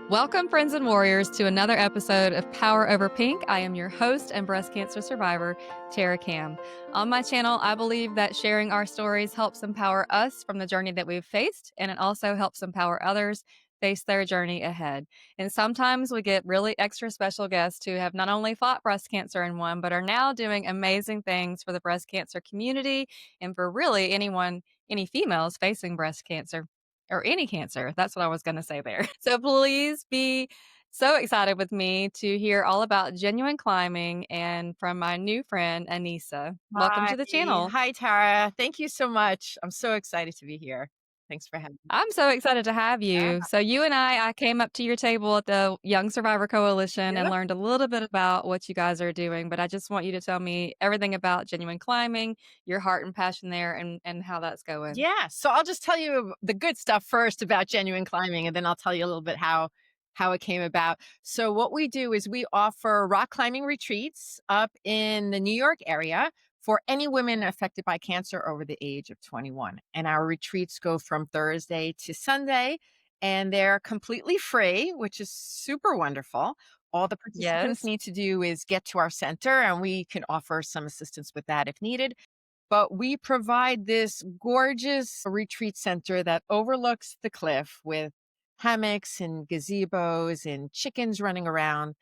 Welcome, friends and warriors, to another episode of Power Over Pink. I am your host and breast cancer survivor, Tara Kamm. On my channel, I believe that sharing our stories helps empower us from the journey that we've faced, and it also helps empower others face their journey ahead. And sometimes we get really extra special guests who have not only fought breast cancer and won, but are now doing amazing things for the breast cancer community and for really any females facing breast cancer or any cancer. That's what I was going to say there. So please be so excited with me to hear all about genuine climbing and from my new friend, Anyssa. Welcome Hi. to the channel. Hi, Tara. Thank you so much. I'm so excited to be here. Thanks for having me. I'm so excited to have you. Yeah. So you and I came up to your table at the Young Survivor Coalition and Yeah. learned a little bit about what you guys are doing. But I just want you to tell me everything about genuine climbing, your heart and passion there, and how that's going. Yeah. So I'll just tell you the good stuff first about genuine climbing, and then I'll tell you a little bit how it came about. So what we do is we offer rock climbing retreats up in the New York area for any women affected by cancer over the age of 21. And our retreats go from Thursday to Sunday, and they're completely free, which is super wonderful. All the participants Yes. need to do is get to our center, and we can offer some assistance with that if needed. But we provide this gorgeous retreat center that overlooks the cliff with hammocks and gazebos and chickens running around.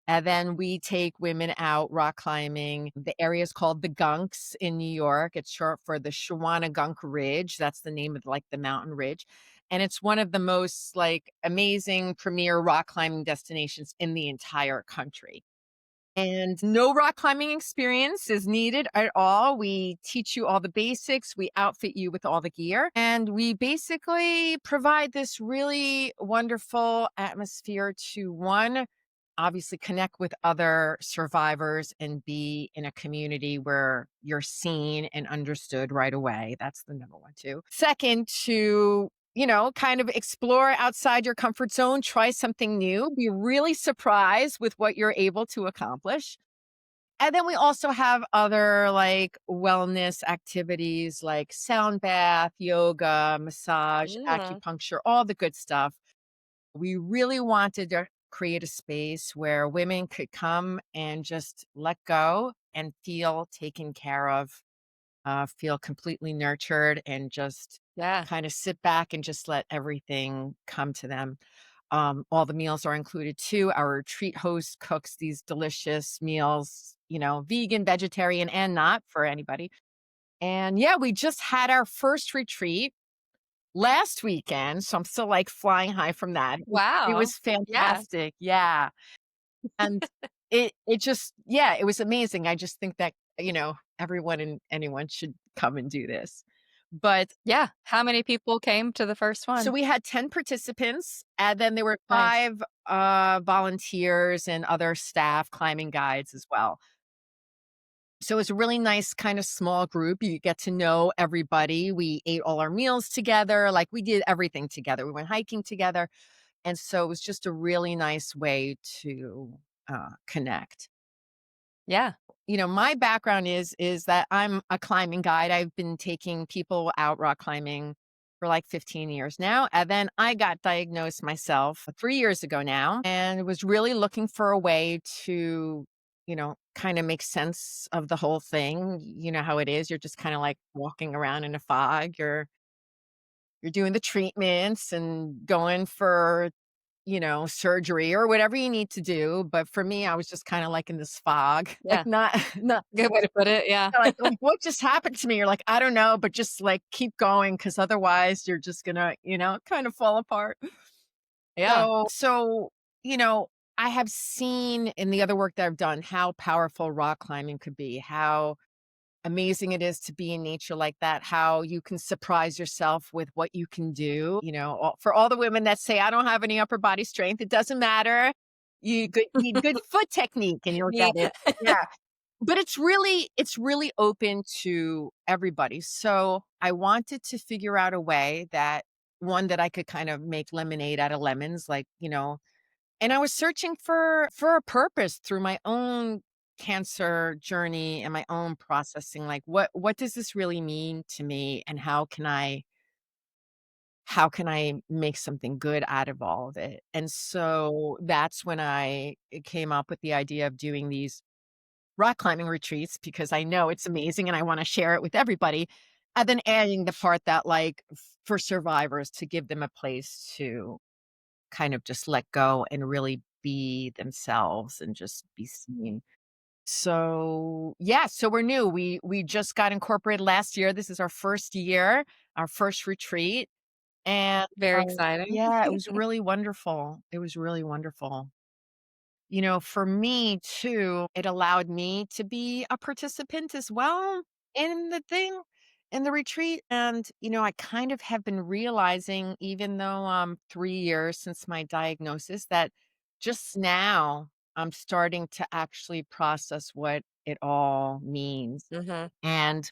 And then we take women out rock climbing. The area is called the Gunks in New York. It's short for the Shawanagunk Ridge. That's the name of like the mountain ridge. And it's one of the most like amazing premier rock climbing destinations in the entire country. And no rock climbing experience is needed at all. We teach you all the basics. We outfit you with all the gear. And we basically provide this really wonderful atmosphere to one, obviously connect with other survivors and be in a community where you're seen and understood right away. That's the number one, too. Second, to kind of explore outside your comfort zone, try something new, be really surprised with what you're able to accomplish. And then we also have other like wellness activities like sound bath, yoga, massage, Yeah. acupuncture, all the good stuff. We really wanted to create a space where women could come and just let go and feel taken care of, feel completely nurtured, and just Yeah. kind of sit back and just let everything come to them. All the meals are included too. Our retreat host cooks these delicious meals, vegan, vegetarian, and not for anybody. And yeah, we just had our first retreat last weekend. So I'm still like flying high from that. It Wow. was Yeah. fantastic. Yeah. And it just, yeah, it was amazing. I just think that, everyone and anyone should come and do this. But Yeah. How many people came to the first so one? we had 10 participants, and then there were Nice. 5 volunteers and other staff, climbing guides as well. So it was a really nice kind of small group. You get to know everybody. We ate all our meals together. Like we did everything together. We went hiking together. And so it was just a really nice way to connect. Yeah. My background is that I'm a climbing guide. I've been taking people out rock climbing for like 15 years now. And then I got diagnosed myself 3 years ago now and was really looking for a way to, kind of make sense of the whole thing. You know how it is. You're just kind of like walking around in a fog. You're doing the treatments and going for surgery or whatever you need to do. But for me, I was just kind of like in this fog, like Yeah. not Good way to put it. Yeah. like what just happened to me? You're like, I don't know, but just like keep going because otherwise you're just gonna, kind of fall apart. Yeah. So, you know, I have seen in the other work that I've done how powerful rock climbing could be, how amazing it is to be in nature like that, how you can surprise yourself with what you can do. For all the women that say, I don't have any upper body strength, it doesn't matter. Need good foot technique and you'll get Yeah. it. Yeah. But it's really open to everybody. So I wanted to figure out a way that one that I could kind of make lemonade out of lemons, like, and I was searching for a purpose through my own cancer journey and my own processing. Like what does this really mean to me and how can I how can I make something good out of all of it? And so that's when I came up with the idea of doing these rock climbing retreats because I know it's amazing and I want to share it with everybody. And then adding the part that, like, for survivors to give them a place to kind of just let go and really be themselves and just be seen. So, yeah, so we're new. We just got incorporated last year. This is our first year, our first retreat. And, Very exciting. yeah, it was really wonderful. It was really wonderful. For me too, it allowed me to be a participant as well in the thing, in the retreat. And, I kind of have been realizing, even though 3 years since my diagnosis, that just now I'm starting to actually process what it all means. Mhm. And,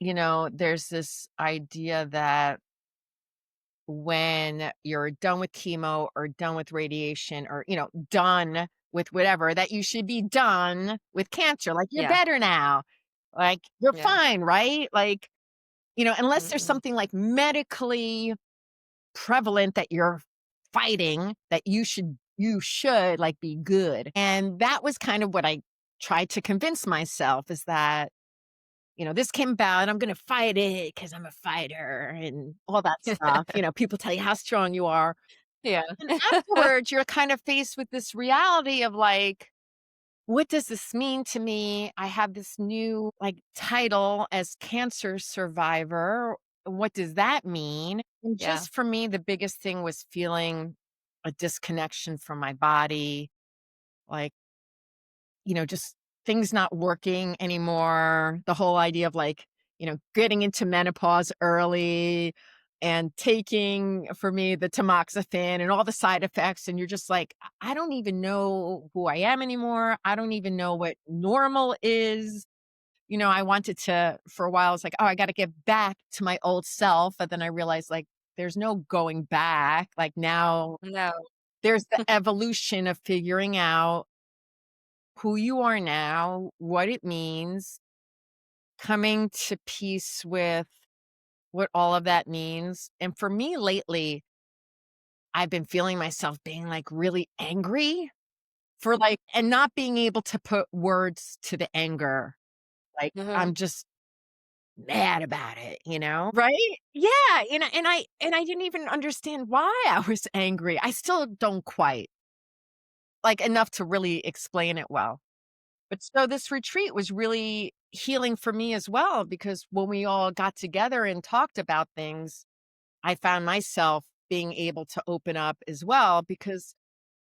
there's this idea that when you're done with chemo or done with radiation or, done with whatever, that you should be done with cancer. Like, you're Yeah. better now. Like, you're Yeah. fine, right? Like, unless there's Mm-mm. something like medically prevalent that you're fighting, that you should like be good. And that was kind of what I tried to convince myself, is that this came about and I'm gonna fight it because 'cause I'm a fighter and all that stuff. People tell you how strong you are. Yeah. And afterwards, you're kind of faced with this reality of, like, what does this mean to me? I have this new, like, title as cancer survivor. What does that mean? And Yeah. just for me, the biggest thing was feeling a disconnection from my body, like, just things not working anymore. The whole idea of, like, getting into menopause early and taking, for me, the tamoxifen and all the side effects. And you're just like, I don't even know who I am anymore. I don't even know what normal is. I wanted to, for a while, I was like, oh, I got to get back to my old self. But then I realized, like, there's no going back. Like, now No. there's the evolution of figuring out who you are now, what it means, coming to peace with what all of that means. And for me lately, I've been feeling myself being, like, really angry for, like, and not being able to put words to the anger. Like, Mhm. I'm just mad about it, Right? Yeah, and I didn't even understand why I was angry. I still don't quite, like, enough to really explain it well. But so this retreat was really healing for me as well, because when we all got together and talked about things, I found myself being able to open up as well, because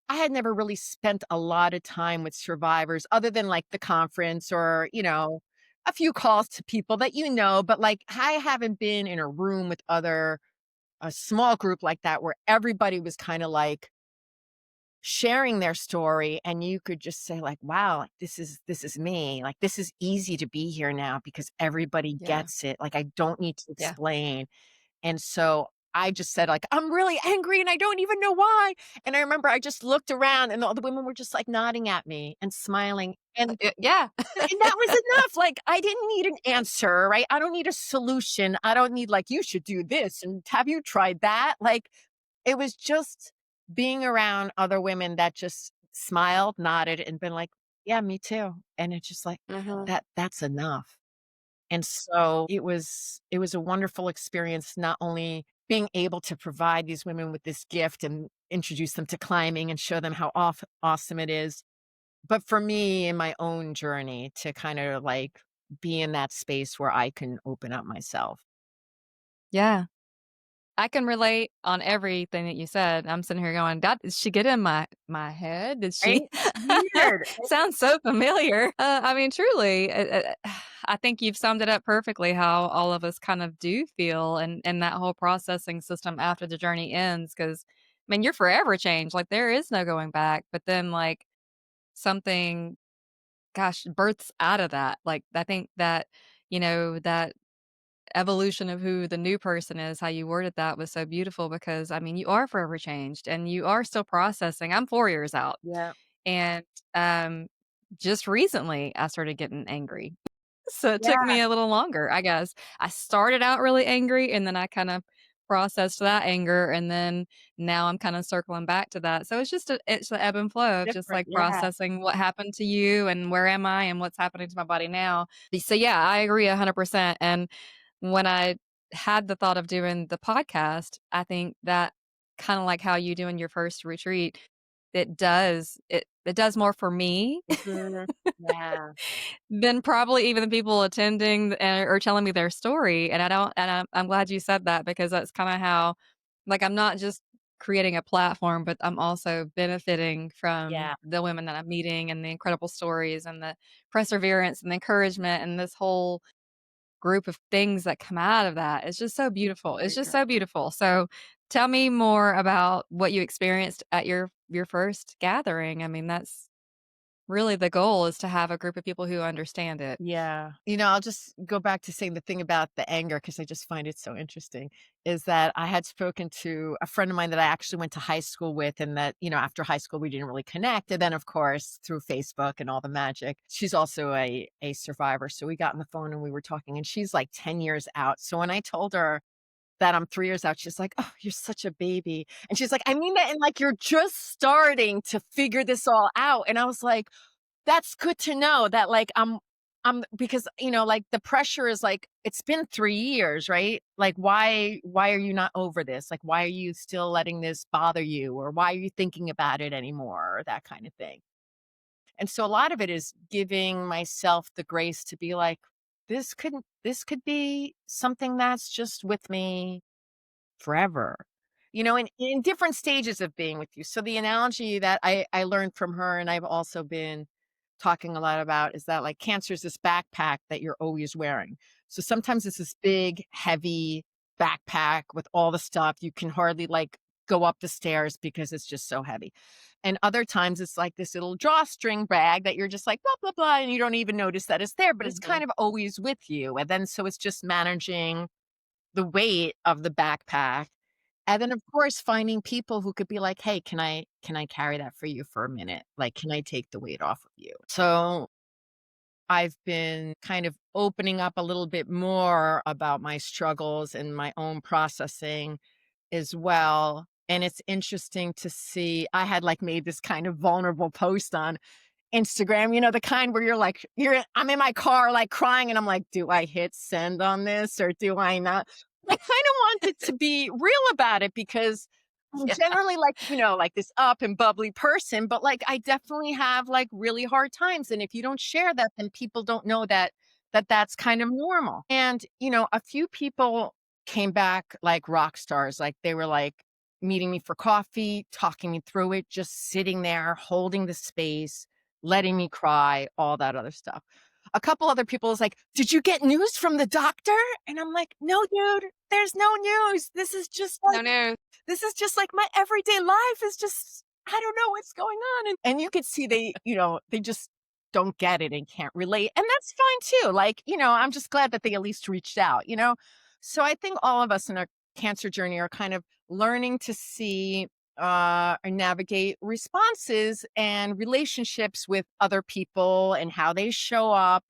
I had never really spent a lot of time with survivors other than, like, the conference or, a few calls to people that, but, like, I haven't been in a room with a small group like that where everybody was kind of like sharing their story, and you could just say, like, wow, like, this is me, like, this is easy to be here now because everybody Yeah. gets it, like, I don't need to Yeah. explain. And so I just said, like, I'm really angry and I don't even know why. And I remember I just looked around and all the women were just, like, nodding at me and smiling, Yeah. and that was enough. Like, I didn't need an answer, right? I don't need a solution. I don't need, like, you should do this and have you tried that? Like, it was just being around other women that just smiled, nodded, and been like, "Yeah, me too." And it's just like, Mhm. that's enough. And so it was a wonderful experience, not only being able to provide these women with this gift and introduce them to climbing and show them how awesome it is, but for me in my own journey to kind of, like, be in that space where I can open up myself. Yeah. I can relate on everything that you said. I'm sitting here going, "God, did she get in my head? Did she?" Right? It's weird. Sounds so familiar. I mean, truly, I think you've summed it up perfectly how all of us kind of do feel and that whole processing system after the journey ends. Because I mean, you're forever changed, like, there is no going back, but then, like, something, gosh, births out of that. Like, I think that, that evolution of who the new person is, how you worded that was so beautiful because, I mean, you are forever changed and you are still processing. I'm 4 years out, Yeah. and, just recently, I started getting angry. So it took Yeah. me a little longer, I guess. I started out really angry, and then I kinda processed that anger, and then now I'm kind of circling back to that. So it's the ebb and flow of just Different, like yeah. processing what happened to you and where am I and what's happening to my body now. So yeah, I agree 100%. And when I had the thought of doing the podcast, I think that kind of like how you do in your first retreat, it does more for me Mhm. Yeah. than probably even the people attending or telling me their story, and I don't and I'm glad you said that because that's kinda how like, I'm not just creating a platform, but I'm also benefiting from Yeah. the women that I'm meeting and the incredible stories and the perseverance and the encouragement and this whole group of things that come out of that. It's just so beautiful. It's just Yeah. so beautiful. So, tell me more about what you experienced at your first gathering. I mean, that's really the goal is to have a group of people who understand it. Yeah. I'll just go back to saying the thing about the anger because I just find it so interesting is that I had spoken to a friend of mine that I actually went to high school with, and that, after high school, we didn't really connect. And then, of course, through Facebook and all the magic, she's also a survivor. So we got on the phone and we were talking, and she's like 10 years out. So when I told her that I'm 3 years out, she's like, "Oh, you're such a baby." And she's like, "I mean that, and like you're just starting to figure this all out." And I was like, that's good to know that, like, I'm because, like, the pressure is like, it's been 3 years, right? Like, why are you not over this? Like, why are you still letting this bother you? Or why are you thinking about it anymore? Or that kind of thing. And so a lot of it is giving myself the grace to be like, this could be something that's just with me forever, in different stages of being with you. So the analogy that I learned from her, and I've also been talking a lot about, is that like cancer is this backpack that you're always wearing. So sometimes it's this big, heavy backpack with all the stuff. You can hardly like go up the stairs because it's just so heavy. And other times it's like this little drawstring bag that you're just like, blah, blah, blah. And you don't even notice that it's there, but it's Mhm. kind of always with you. And then so it's just managing the weight of the backpack, and then, of course, finding people who could be like, "Hey, can I carry that for you for a minute? Like, can I take the weight off of you?" So, I've been kind of opening up a little bit more about my struggles and my own processing as well, and it's interesting to see I had, like, made this kind of vulnerable post on Instagram, the kind where I'm in my car, like, crying, and I'm like, "Do I hit send on this or do I not?" I kinda wanted to be real about it because I'm Yeah. generally, like, like, this up and bubbly person, but, like, I definitely have, like, really hard times, and if you don't share that, then people don't know that's kind of normal. And, a few people came back like rock stars, like, they were, like, meeting me for coffee, talking me through it, just sitting there, holding the space, letting me cry, all that other stuff. A couple other people was like, "Did you get news from the doctor?" And I'm like, "No, dude, there's no news. No, no. This is just like my everyday life is just I don't know what's going on." And you could see they just don't get it and can't relate. And that's fine too. Like, I'm just glad that they at least reached out. So I think all of us in our cancer journey are kind of learning to see and navigate responses and relationships with other people and how they show up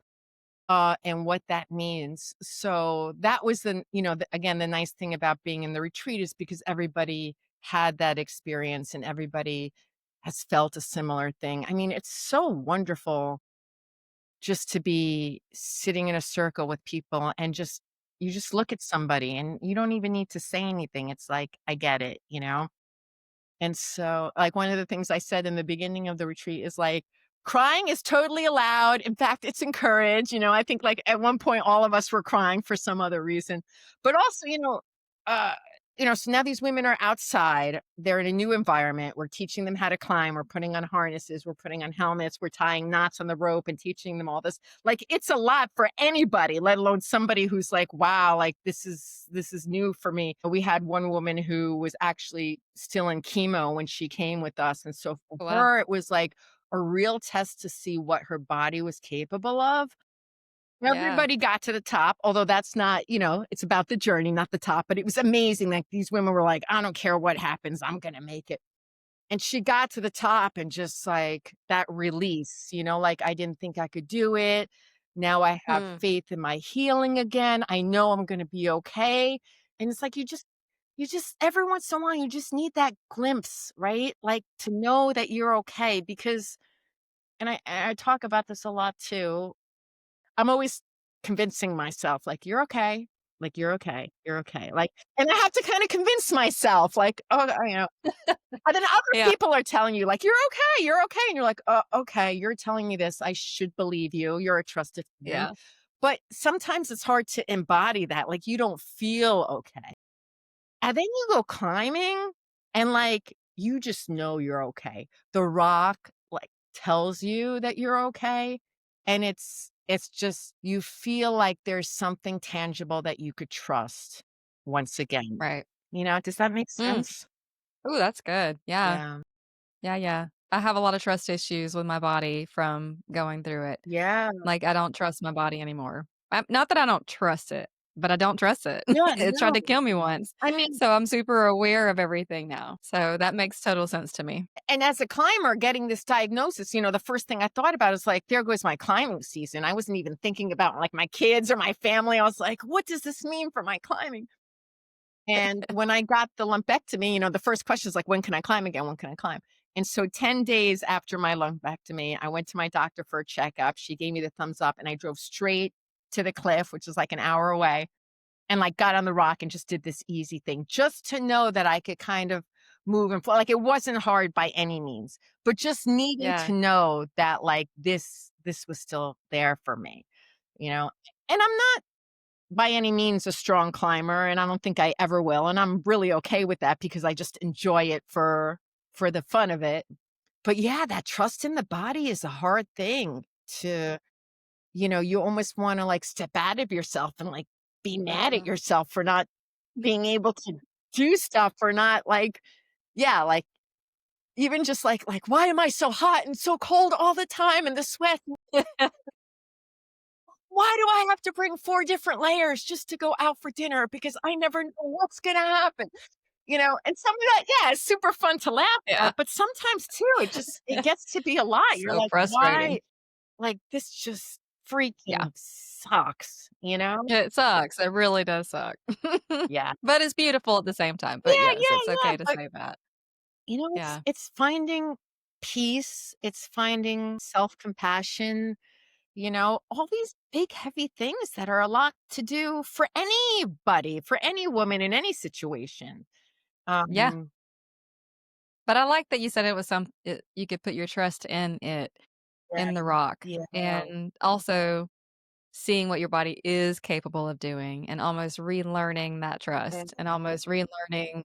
and what that means. So that was again, the nice thing about being in the retreat is because everybody had that experience and everybody has felt a similar thing. I mean, it's so wonderful just to be sitting in a circle with people and you just look at somebody and you don't even need to say anything. It's like, I get it. And so, like, one of the things I said in the beginning of the retreat is like, crying is totally allowed. In fact, it's encouraged. I think like at one point all of us were crying for some other reason. But also, uh, so now these women are outside. They're in a new environment. We're teaching them how to climb. We're putting on harnesses. We're putting on helmets. We're tying knots on the rope and teaching them all this. Like, it's a lot for anybody, let alone somebody who's like, wow, like this is new for me. We had one woman who was actually still in chemo when she came with us. And so for Wow. her, it was like a real test to see what her body was capable of. Yeah. Everybody got to the top, although that's not, it's about the journey, not the top. But it was amazing that these women were like, I don't care what happens, I'm going to make it. And she got to the top and just like that release, like I didn't think I could do it. Now I have Hmm. faith in my healing again. I know I'm going to be okay. And it's like you just every once in a while, you just need that glimpse, right? Like, to know that you're okay because and I talk about this a lot too. I'm always convincing myself, like, "You're okay. Like, you're okay. You're okay." Like and I have to kinda convince myself, like, "Oh," and then other Yeah. people are telling you, like, you're okay," and you're like, okay, you're telling me this, I should believe you, you're a trusted friend." Yeah. But sometimes it's hard to embody that, like, you don't feel okay. And then you go climbing and, like, you just know you're okay. The rock, like, tells you that you're okay, and it's just you feel like there's something tangible that you could trust once again. Right. Does that make Mm. sense? Ooh, that's good. Yeah. Yeah. Yeah, yeah. I have a lot of trust issues with my body from going through it. Yeah. Like, I don't trust my body anymore. Not that I don't trust it, but I don't trust it. No, It tried no. to kill me once. I mean, So I'm super aware of everything now. So that makes total sense to me. and as a climber getting this diagnosis, the first thing I thought about is like, there goes my climbing season. I wasn't even thinking about like my kids or my family. I was like, what does this mean for my climbing? And when I got the lumpectomy, the first question is like, when can I climb again? When can I climb? And so 10 days after my lumpectomy, I went to my doctor for a checkup. She gave me the thumbs up and I drove straight to the cliff, which is like an hour away, and like got on the rock and just did this easy thing just to know that I could kind of move and flow. Like it wasn't hard by any means, but just needing Yeah. to know that like this was still there for me, you know. And I'm not by any means a strong climber, and I don't think I ever will, and I'm really okay with that because I just enjoy it for the fun of it. But yeah, that trust in the body is a hard thing to, you almost wanna, like, step out of yourself and, like, be mad at Mhm. yourself for not being able to do stuff, for not, like yeah, like, even just like, "Why am I so hot and so cold all the time and the sweat? Why do I have to bring 4 different layers just to go out for dinner because I never know what's gonna happen?" And some of that, yeah, it's super fun to laugh Yeah. at, but sometimes too, it gets to be a lot. You're So like, frustrating. "Why?" Like, "This just Yeah. freaking sucks," you know? It sucks. It really does suck. Yeah. But it's beautiful at the same time. But Yeah, yes, yeah, it's yeah, okay to but, say that. it's Yeah. it's finding peace, it's finding self-compassion, all these big, heavy things that are a lot to do for anybody, for any woman in any situation. Yeah. Um, But I like that you said it was you could put your trust in it, in the yeah, rock, yeah, and also seeing what your body is capable of doing and almost relearning that yeah, trust and almost relearning,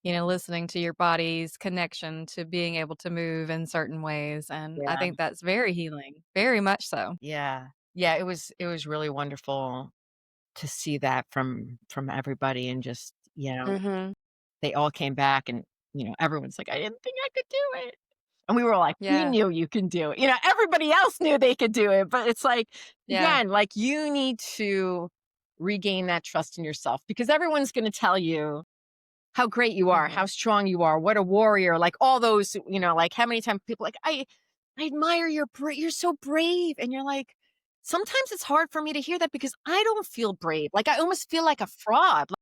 listening to your body's connection to being able to move in certain ways, and I yeah, think that's very healing, very much so. yeah. Yeah, it was really wonderful to see that from everybody and just, Mhm. they all came back and, everyone's like, "I didn't think I could do it." And we were like, "We Yeah. knew you can do it." Everybody else knew they could do it, but it's like, Yeah. again, like, you need to regain that trust in yourself because everyone's gonna tell you how great you are, how Mhm. strong you are, what a warrior, like, all those, like, how many times people like, "I admire you're so brave," and you're like, "Sometimes it's hard for me to hear that because I don't feel brave." Like, I almost feel like a fraud. Like,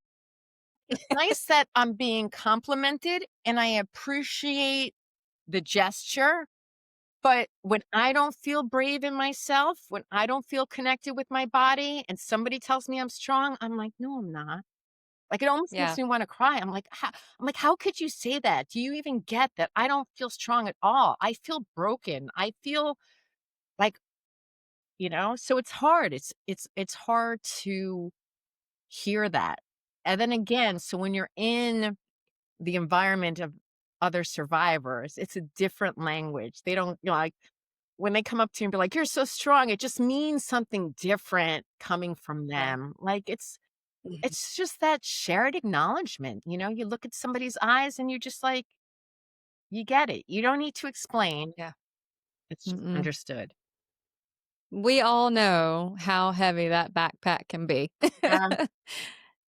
it's nice that I'm being complimented, and I appreciate the gesture, but when I don't feel brave in myself, when I don't feel connected with my body and somebody tells me I'm strong, I'm like, "No, I'm not." Like, it almost makes Yeah. me wanna cry. How could you say that? Do you even get that I don't feel strong at all? I feel broken. I feel like, so it's hard. It's hard to hear that. And then again, so when you're in the environment of other survivors, it's a different language. They don't, like when they come up to you and be like, "You're so strong," it just means something different coming from Yeah. them. Like, Mhm. it's just that shared acknowledgement, you look at somebody's eyes and you're just like, you get it. You don't need to explain. Yeah. It's just Mm-mm. understood. We all know how heavy that backpack can be.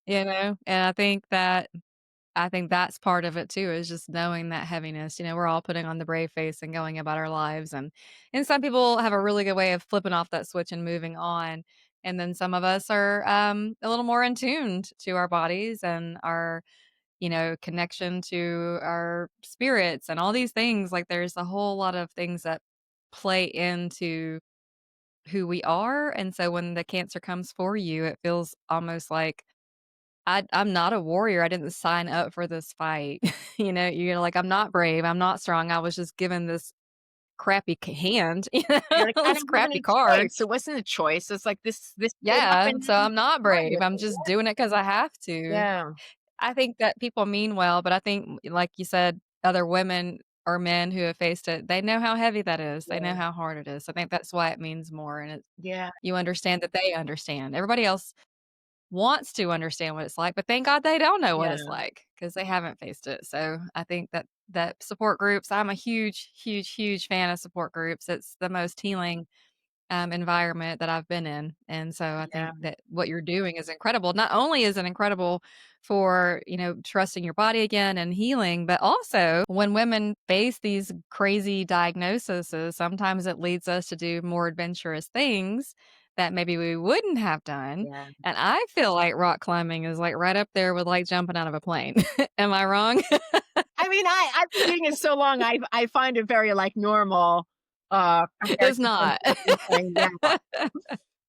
Yeah, And I think that's part of it too, is just knowing that heaviness. We're all putting on the brave face and going about our lives, and some people have a really good way of flipping off that switch and moving on. And then some of us are a little more in tuned to our bodies and our connection to our spirits and all these things. Like there's a whole lot of things that play into who we are. And so when the cancer comes for you, it feels almost like I'm not a warrior. I didn't sign up for this fight. You're like, I'm not brave. I'm not strong. I was just given this crappy hand, You're like, "I this don't have crappy any card. choice." It wasn't a choice. It's like this showed up Yeah. and So I'm not brave. I'm wonderful. just doing it because I have to. Yeah, I think that people mean well, but I think, like you said, other women or men who have faced it, they know how heavy that is. They know yeah, how hard it is. I think that's why it means more. And yeah, you understand that they understand. Everybody else wants to understand what it's like, but thank God they don't know what it's yeah, like because they haven't faced it. So I think that support groups, I'm a huge, huge, huge fan of support groups. It's the most healing environment that I've been in. And so I yeah, think that what you're doing is incredible. Not only is it incredible for, trusting your body again and healing, but also when women face these crazy diagnoses, sometimes it leads us to do more adventurous things that maybe we wouldn't have done. yeah. And I feel like rock climbing is like right up there with like jumping out of a plane. Am I wrong? I mean, I've been doing it so long, I find it very, like, normal, compared It's to some not. stuff you're saying now.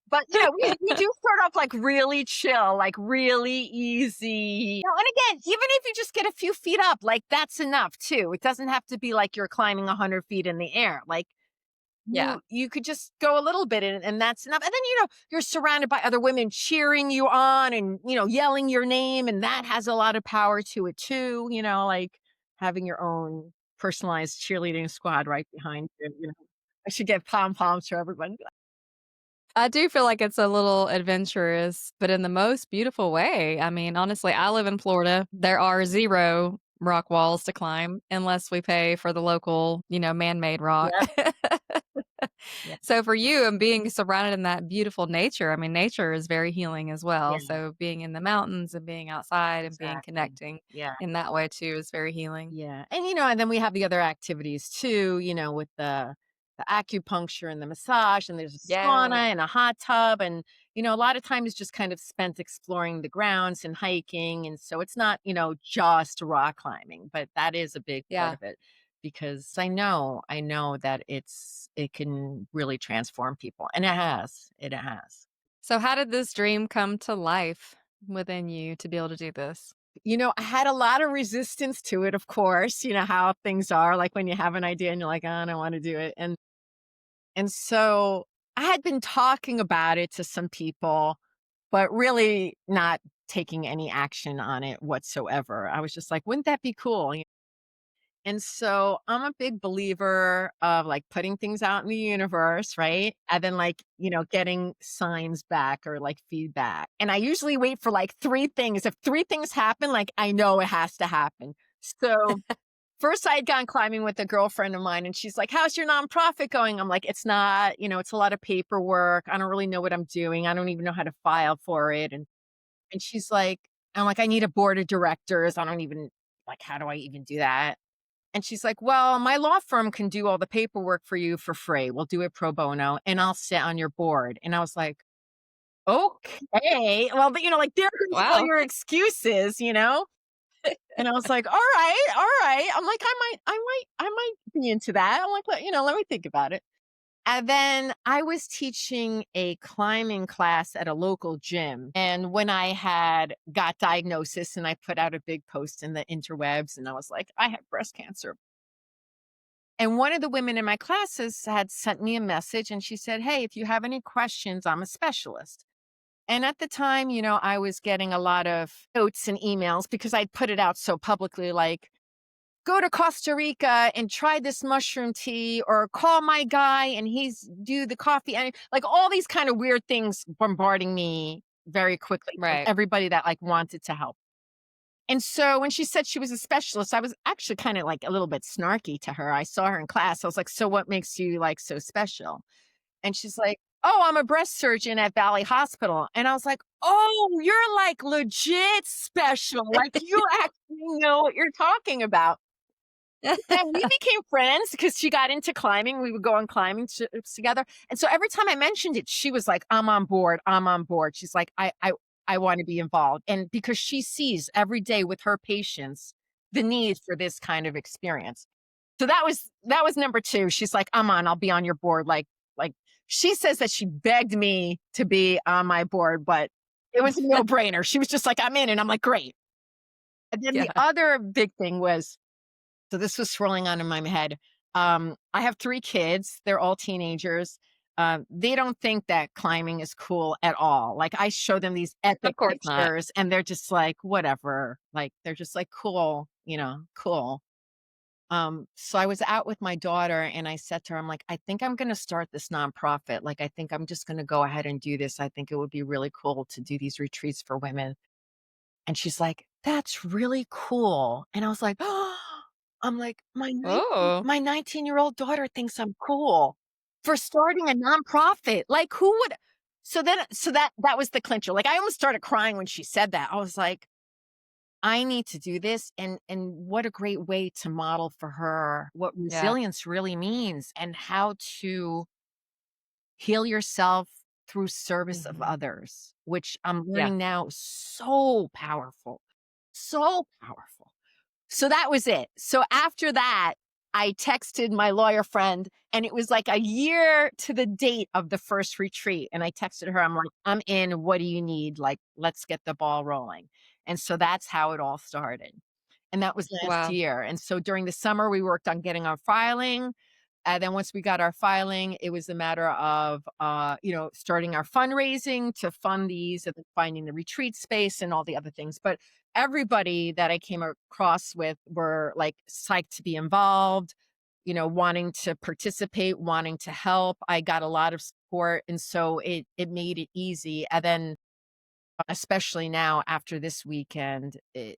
But, we do start off, like, really chill, like, really easy. And again, even if you just get a few feet up, like, that's enough too. It doesn't have to be like you're climbing 100 feet in the air. Like, Yeah. you could just go a little bit and that's enough. And then, you're surrounded by other women cheering you on and, yelling your name, and that has a lot of power to it too, like having your own personalized cheerleading squad right behind you. I should get pom-poms for everybody. I do feel like it's a little adventurous, but in the most beautiful way. I mean, honestly, I live in Florida. There are 0 rock walls to climb unless we pay for the local, man-made rock. Yeah, yeah, So for you and being surrounded in that beautiful nature, I mean, nature is very healing as well. yeah, So being in the mountains and being outside and being exactly. connecting Yeah. in that way too is very healing. Yeah. And and then we have the other activities too, with the acupuncture and the massage, and there's a sauna Yeah. and a hot tub, and a lot of time is just kind of spent exploring the grounds and hiking, and so it's not, just rock climbing, but that is a big part Yeah. of it because I know that it can really transform people, and it has. It has. So how did this dream come to life within you to be able to do this? I had a lot of resistance to it, of course. You know how things are, like when you have an idea and you're like, "Oh, I don't want to do it." And so I had been talking about it to some people, but really not taking any action on it whatsoever. I was just like, "Wouldn't that be cool?" And so I'm a big believer of like putting things out in the universe, right? And then like, getting signs back or like feedback. And I usually wait for like three things. If three things happen, like I know it has to happen. So first I had gone climbing with a girlfriend of mine and she's like, "How's your nonprofit going?" I'm like, "It's not, it's a lot of paperwork. I don't really know what I'm doing. I don't even know how to file for it." And she's like, I'm like, "I need a board of directors. I don't even like, how do I even do that?" And she's like, "Well, my law firm can do all the paperwork for you for free. We'll do it pro bono and I'll sit on your board." And I was like, "Okay." Well, but like there goes all Wow. your excuses. And I was like, "All right, all right." I'm like, I might be into that. I'm like, let me think about it. And then I was teaching a climbing class at a local gym. And when I had got diagnosis and I put out a big post in the interwebs and I was like, "I have breast cancer." And one of the women in my classes had sent me a message and she said, "Hey, if you have any questions, I'm a specialist." And at the time, I was getting a lot of notes and emails because I'd put it out so publicly, like, "Go to Costa Rica and try this mushroom tea," or "Call my guy and he's do the coffee." And like all these kind of weird things bombarding me very quickly from Right. everybody that like wanted to help. And so when she said she was a specialist, I was actually kind of like a little bit snarky to her. I saw her in class. I was like, "So what makes you like so special?" And she's like, "Oh, I'm a breast surgeon at Valley Hospital." And I was like, "Oh, you're like legit special. Like you actually know what you're talking about." And we became friends because she got into climbing. We would go on climbing trips together. And so every time I mentioned it, she was like, "I'm on board. I'm on board." She's like, I I want to be involved. And because she sees every day with her patients the need for this kind of experience. So that was number 2. She's like, "I'm on, I'll be on your board." Like she says that she begged me to be on my board, but it was a no-brainer. She was just like, "I'm in." And I'm like, "Great." And then the Yeah. other big thing was, so this was swirling on in my head. I have 3 kids. They're all teenagers. They don't think that climbing is cool at all. Like, I show them these Of epic course not. pictures and they're just like, whatever. Like, they're just like, cool, cool. So I was out with my daughter and I said to her, I'm like, I think I'm going to start this nonprofit. Like, I think I'm just going to go ahead and do this. I think it would be really cool to do these retreats for women. And she's like, "That's really cool." And I was like, "Oh," I'm like, Oh, my 19-year-old daughter thinks I'm cool for starting a nonprofit. Like, who would?" So that was the clincher. Like, I almost started crying when she said that. I was like, "I need to do this." And what a great way to model for her what yeah. resilience really means and how to heal yourself through service of Mhm. others, which I'm Yeah. learning now so powerful. So powerful. So that was it. So after that, I texted my lawyer friend, and it was like a year to the date of the first retreat. And I texted her, I'm like, "I'm in. What do you need? Like, let's get the ball rolling." And so that's how it all started. And that was last Wow. year. And so during the summer, we worked on getting our filing. And then once we got our filing, it was a matter of, starting our fundraising to fund these and then finding the retreat space and all the other things. But everybody that I came across with were like psyched to be involved, wanting to participate, wanting to help. I got a lot of support. And so it made it easy. And then especially now after this weekend, it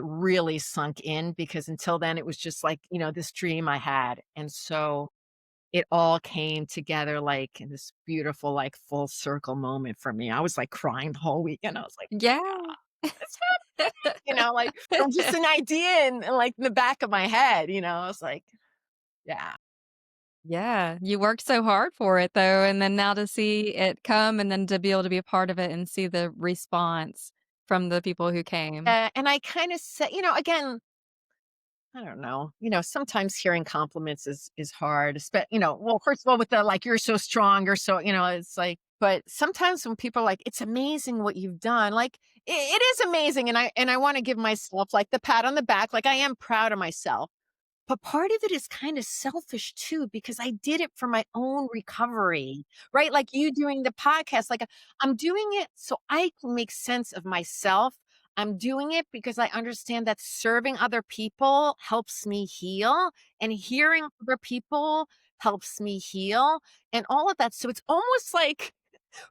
really sunk in because until then it was just like, this dream I had. And so it all came together like in this beautiful, like full circle moment for me. I was like crying the whole weekend. I was like, Yeah. it's like from just an idea and like in the back of my head, I was like, yeah. Yeah, you worked so hard for it though, and then now to see it come and then to be able to be a part of it and see the response from the people who came. And I kind of said, again, I don't know. Sometimes hearing compliments is hard. Well, first of all, with the like, you're so strong, you're so, it's like, but sometimes when people are like, it's amazing what you've done, like it is amazing. And I want to give myself like the pat on the back. Like I am proud of myself. But part of it is kind of selfish too, because I did it for my own recovery, right? Like you doing the podcast, like I'm doing it so I can make sense of myself. I'm doing it because I understand that serving other people helps me heal and hearing other people helps me heal and all of that. So it's almost like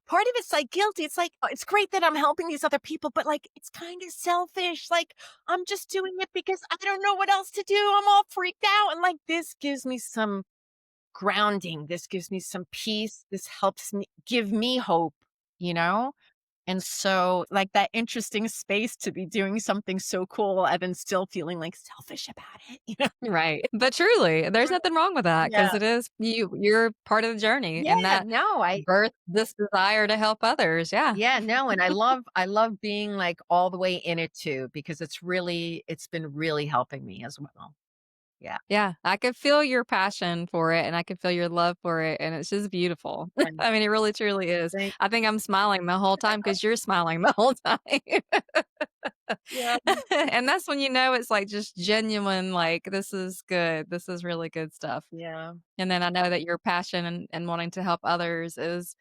part of it's like guilty. It's like, "Oh, it's great that I'm helping these other people, but like, it's kind of selfish. Like, I'm just doing it because I don't know what else to do. I'm all freaked out." And like, this gives me some grounding. This gives me some peace. This helps me give me hope, you know? And so, like, that interesting space to be doing something so cool and then still feeling like selfish about it, Right, but truly, there's nothing wrong with that Yeah. because it is you're part of the journey, and Yeah. that No, birth this desire to help others, yeah. yeah, no, and I love being, like, all the way in it too because it's been really helping me as well. Yeah, Yeah, I could feel your passion for it, and I could feel your love for it, and it's just beautiful. and I mean, it really truly is. thank I think I'm smiling the whole time because 'cause you're smiling the whole time. yeah, And that's when you know it's, like, just genuine, like, "This is good. This is really good stuff." yeah, And then I know that your passion and wanting to help others is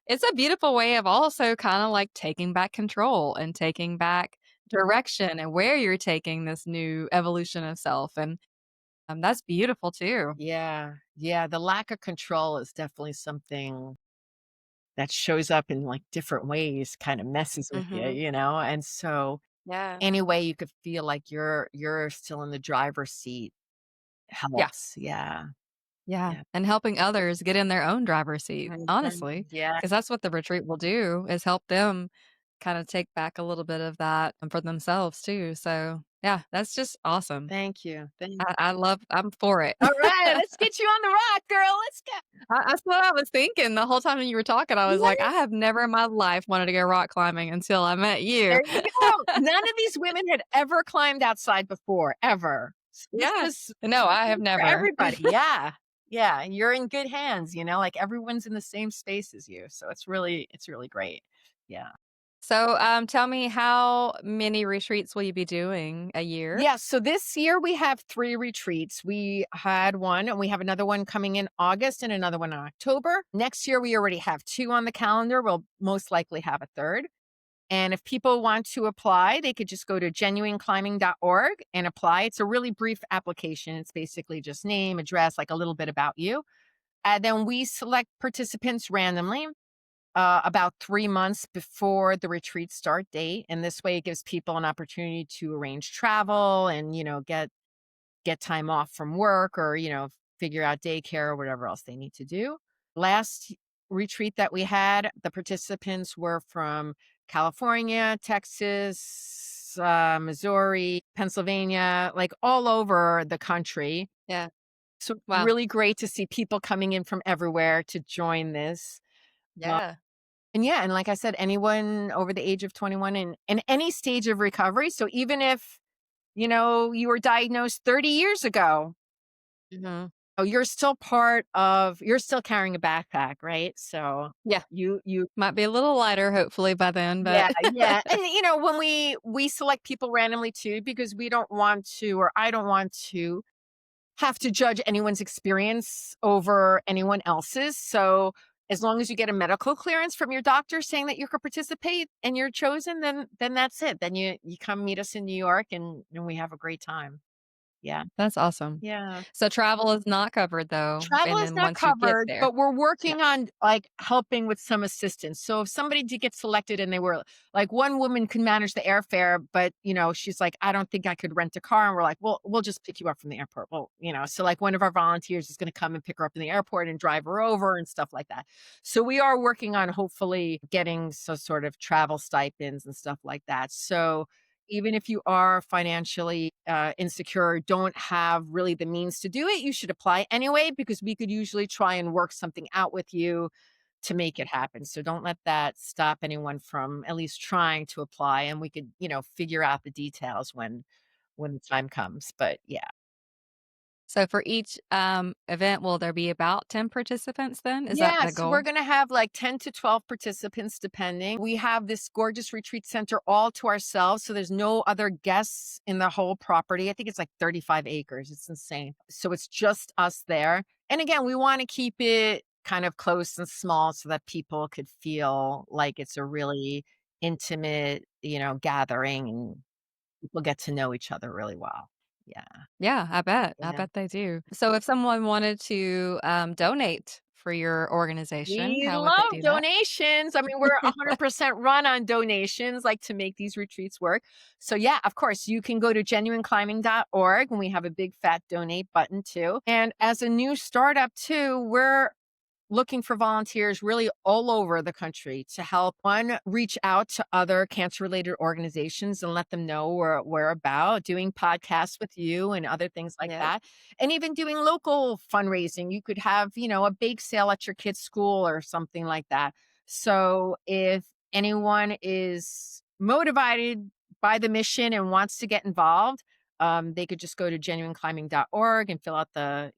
it's a beautiful way of also kinda, like, taking back control and taking back direction and where you're taking this new evolution of self, and, that's beautiful too. yeah, the lack of control is definitely something that shows up in, like, different ways, kinda messes with you, Mhm. and so Yeah. any way you could feel like you're still in the driver's seat Yeah. helps, yeah, Yeah, yeah. and helping others get in their own driver's seat, honestly, Mhm, yeah, because that's what the retreat will do is help them kinda take back a little bit of that, for themselves too, so, yeah, that's just awesome. thank you, I'm for it. Alright, let's get you on the rock, girl, let's go. That's what I was thinking the whole time you were talking. I was like, Yeah, I have never in my life wanted to go rock climbing until I met you. there you go. None of these women had ever climbed outside before, ever. So this Yeah. was No, I have for never. everybody. Yeah. Yeah, you're in good hands, like everyone's in the same space as you. So it's really great. Yeah. So, tell me, how many retreats will you be doing a year? Yeah, so this year we have 3 retreats. We had one and we have another one coming in August and another one in October. Next year we already have 2 on the calendar. We'll most likely have a third. And if people want to apply, they could just go to genuineclimbing.org and apply. It's a really brief application. It's basically just name, address, like a little bit about you. And then we select participants randomly about 3 months before the retreat start date. And this way it gives people an opportunity to arrange travel and, get time off from work or, figure out daycare or whatever else they need to do. Last retreat that we had, the participants were from California, Texas, Missouri, Pennsylvania, like all over the country. Yeah. So Wow. really great to see people coming in from everywhere to join this. Yeah. And yeah, and like I said, anyone over the age of 21 in any stage of recovery. So even if, you were diagnosed 30 years ago, Mhm. you're still carrying a backpack, right? So Yeah. you Might be a little lighter hopefully by then, yeah, but yeah. And when we select people randomly too, because we don't want to, or I don't want to have to judge anyone's experience over anyone else's. So as long as you get a medical clearance from your doctor saying that you could participate and you're chosen, then that's it. Then you come meet us in New York and we have a great time. Yeah. that's awesome. Yeah. So travel is not covered though, Travel and is then not once you get covered, there. but we're Yeah. working on, like, helping with some assistance. So if somebody did get selected and they were like, one woman can manage the airfare, but, she's like, "I don't think I could rent a car." And we're like, "Well, we'll just pick you up from the airport." Well, so, like, one of our volunteers is gonna come and pick her up in the airport and drive her over and stuff like that. So we are working on hopefully getting some sort of travel stipends and stuff like that. So even if you are financially insecure, don't have really the means to do it, you should apply anyway, because we could usually try and work something out with you to make it happen. So don't let that stop anyone from at least trying to apply. And we could, figure out the details when the time comes. But yeah. So for each, event, will there be about 10 participants then? Is that Yeah, the so we're goal? gonna have like 10 to 12 participants depending. We have this gorgeous retreat center all to ourselves, so there's no other guests in the whole property. I think it's like 35 acres. It's insane. So it's just us there. And again, we wanna keep it kind of close and small so that people could feel like it's a really intimate, gathering and people get to know each other really well. Yeah. Yeah, I bet. I Yeah. bet they do. So if someone wanted to, donate for your organization, We how would they love do that? donations. I mean, we're 100% run on donations, like, to make these retreats work. So, yeah, of course, you can go to genuineclimbing.org, and we have a big fat donate button too. And as a new startup too, we're looking for volunteers really all over the country to help one reach out to other cancer related organizations and let them know we're about doing podcasts with you and other things like Yep. that, and even doing local fundraising. You could have a bake sale at your kid's school or something like that. So if anyone is motivated by the mission and wants to get involved, they could just go to genuineclimbing.org and fill out the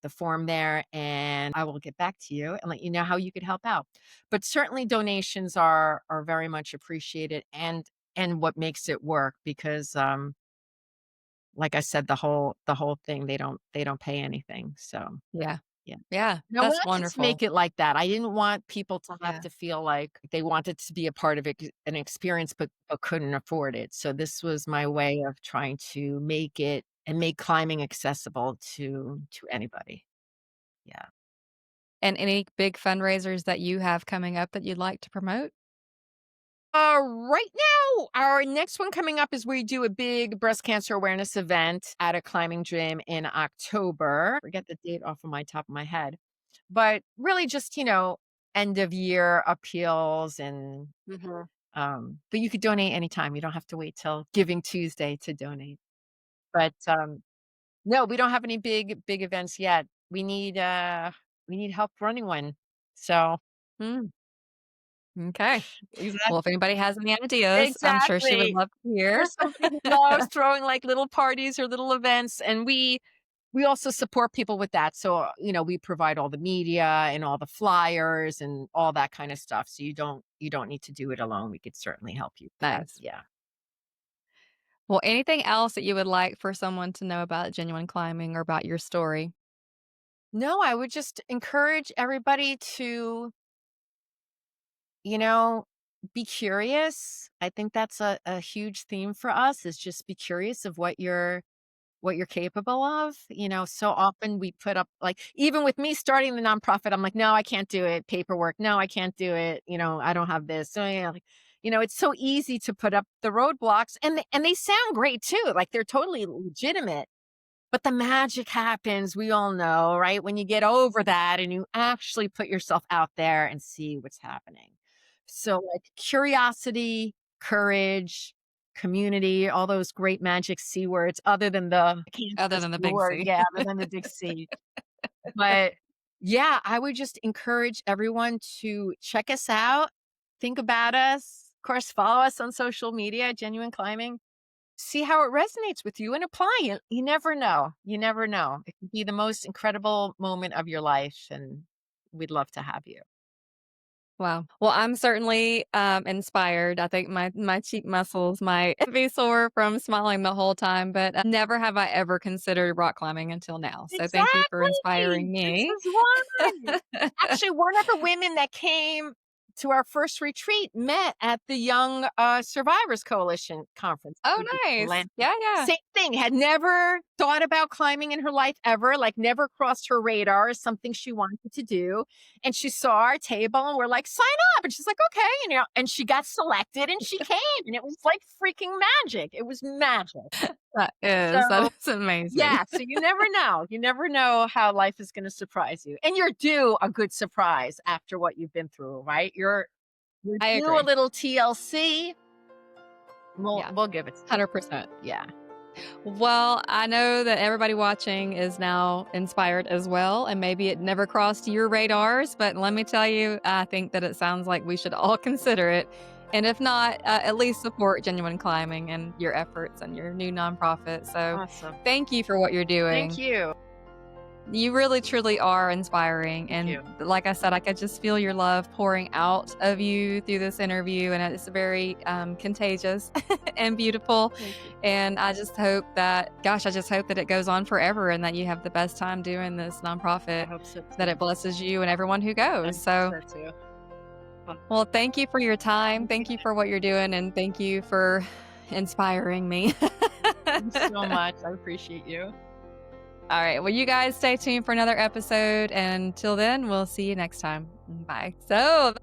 form there, and I will get back to you and let you know how you could help out. But certainly donations are very much appreciated, and what makes it work, because like I said, the whole thing, they don't pay anything. So Yeah. yeah. Yeah, No, I that's wanted to make wonderful. it like that. I didn't want people to have Yeah. to feel like they wanted to be a part of it, an experience, but couldn't afford it. So this was my way of trying to make it and make climbing accessible to anybody. Yeah. And any big fundraisers that you have coming up that you'd like to promote? Right now, our next one coming up is we do a big breast cancer awareness event at a climbing gym in October. Forget the date off of my top of my head, but really just, end of year appeals and, Mhm. but you could donate anytime. You don't have to wait till Giving Tuesday to donate. But, no, we don't have any big events yet. We need, we need help running one. So Mm, okay. Well, if exactly. anybody has any ideas, I'm sure she would Exactly. love to hear. There's somebody who loves throwing like little parties or little events, and we also support people with that. So, we provide all the media and all the flyers and all that kind of stuff. So you don't need to do it alone. We could certainly help you with that. Nice. Yeah. Well, anything else that you would like for someone to know about genuine climbing or about your story? No, I would just encourage everybody to, you know, be curious. I think that's a huge theme for us is just be curious of what you're capable of. So often we put up like even with me starting the nonprofit, I'm like, no, I can't do it. Paperwork, no, I can't do it. I don't have this. So yeah, like, it's so easy to put up the roadblocks and they sound great too. Like they're totally legitimate. But the magic happens, we all know, right? When you get over that and you actually put yourself out there and see what's happening. So, like curiosity, courage, community, all those great magic C words, other than I can't say Other than the C big word, C. yeah, other than the big C. But yeah, I would just encourage everyone to check us out, think about us. Of course, follow us on social media, Genuine Climbing. See how it resonates with you and apply it. You never know. You never know. It could be the most incredible moment of your life, and we'd love to have you. Wow. Well, I'm certainly inspired. I think my cheek muscles might be sore from smiling the whole time, but never have I ever considered rock climbing until now. So thank you for Exactly. inspiring This me. is why. Actually, one of the women that came to our first retreat met at the Young Survivors Coalition conference. Oh, We did in nice. Atlanta. Yeah, yeah. Same thing, had never thought about climbing in her life ever, like never crossed her radar as something she wanted to do. And she saw our table and we're like, sign up. And she's like, okay. And she got selected and she came and it was like freaking magic. It was magic. That So is amazing. yeah, so you never know. You never know how life is gonna surprise you, and you're due a good surprise after what you've been through, right? You're I due a agree. little TLC. We'll Yeah. we'll give it to you. 100%. Yeah. Well, I know that everybody watching is now inspired as well, and maybe it never crossed your radars, but let me tell you, I think that it sounds like we should all consider it. And if not, at least support Genuine Climbing and your efforts and your new nonprofit. So Awesome. thank you for what you're Thank doing. you. You really, truly are inspiring. Thank And you. like I said, I could just feel your love pouring out of you through this interview. And it's very contagious and beautiful. Thank you. And I just hope that, gosh, I just hope that it goes on forever and that you have the best time doing this I nonprofit, hope so that too. it blesses you and everyone who I goes. hope So, so too. Well, well, thank you for your time. thank you. Thank you for what you're doing. And thank you for inspiring me. Thank you so much. I appreciate you. All right. Well, you guys stay tuned for another episode. And until then, we'll see you next time. Bye. So,